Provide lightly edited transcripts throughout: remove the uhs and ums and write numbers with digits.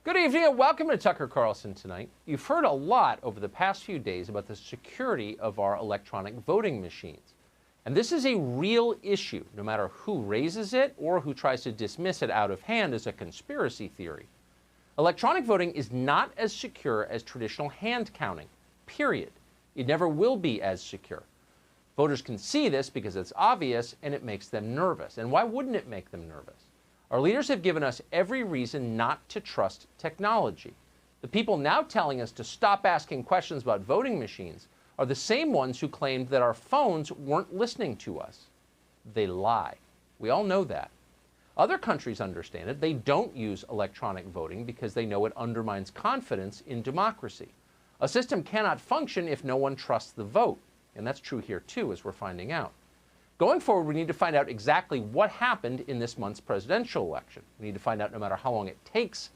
Good evening and welcome to Tucker Carlson Tonight. You've heard a lot over the past few days about the security of our electronic voting machines. And this is a real issue, no matter who raises it or who tries to dismiss it out of hand as a conspiracy theory. Electronic voting is not as secure as traditional hand counting, period. It never will be as secure. Voters can see this because it's obvious and it makes them nervous. And why wouldn't it make them nervous? Our leaders have given us every reason not to trust technology. The people now telling us to stop asking questions about voting machines are the same ones who claimed that our phones weren't listening to us. They lie. We all know that. Other countries understand it. They don't use electronic voting because they know it undermines confidence in democracy. A system cannot function if no one trusts the vote. And that's true here too, as we're finding out. Going forward, we need to find out exactly what happened in this month's presidential election. We need to find out no matter how long it takes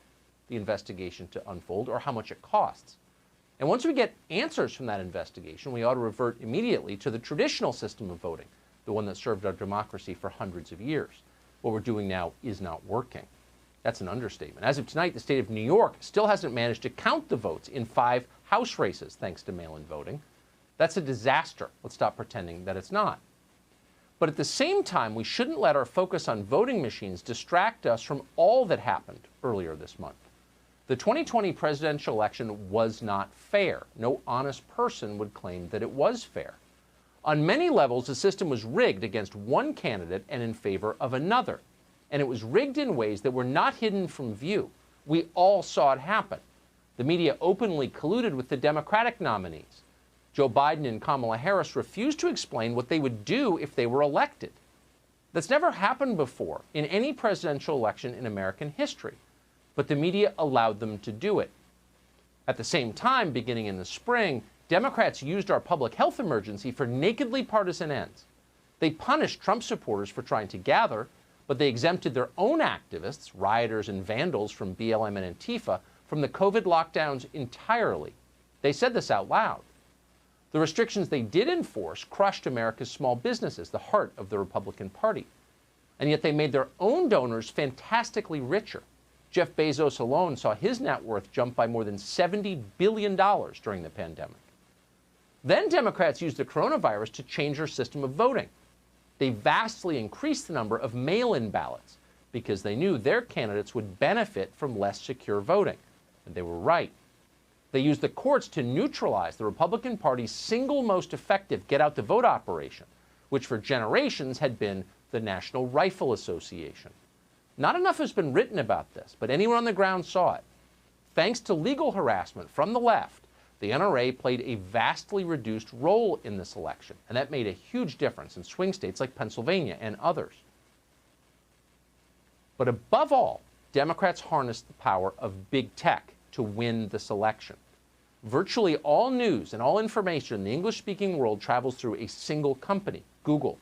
the investigation to unfold or how much it costs. And once we get answers from that investigation, we ought to revert immediately to the traditional system of voting, the one that served our democracy for hundreds of years. What we're doing now is not working. That's an understatement. As of tonight, the state of New York still hasn't managed to count the votes in 5 House races thanks to mail-in voting. That's a disaster. Let's stop pretending that it's not. But at the same time, we shouldn't let our focus on voting machines distract us from all that happened earlier this month. The 2020 presidential election was not fair. No honest person would claim that it was fair. On many levels, the system was rigged against one candidate and in favor of another. And it was rigged in ways that were not hidden from view. We all saw it happen. The media openly colluded with the Democratic nominees. Joe Biden and Kamala Harris refused to explain what they would do if they were elected. That's never happened before in any presidential election in American history, but the media allowed them to do it. At the same time, beginning in the spring, Democrats used our public health emergency for nakedly partisan ends. They punished Trump supporters for trying to gather, but they exempted their own activists, rioters and vandals from BLM and Antifa, from the COVID lockdowns entirely. They said this out loud. The restrictions they did enforce crushed America's small businesses, the heart of the Republican Party. And yet they made their own donors fantastically richer. Jeff Bezos alone saw his net worth jump by more than $70 billion during the pandemic. Then Democrats used the coronavirus to change their system of voting. They vastly increased the number of mail-in ballots because they knew their candidates would benefit from less secure voting. And they were right. They used the courts to neutralize the Republican Party's single most effective get-out-the-vote operation, which for generations had been the National Rifle Association. Not enough has been written about this, but anyone on the ground saw it. Thanks to legal harassment from the left, the NRA played a vastly reduced role in this election, and that made a huge difference in swing states like Pennsylvania and others. But above all, Democrats harnessed the power of big tech to win this election. Virtually all news and all information in the English-speaking world travels through a single company, Google.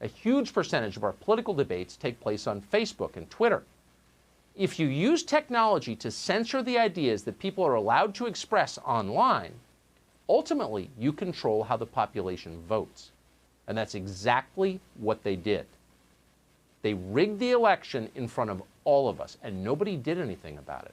A huge percentage of our political debates take place on Facebook and Twitter. If you use technology to censor the ideas that people are allowed to express online, ultimately you control how the population votes. And that's exactly what they did. They rigged the election in front of all of us, and nobody did anything about it.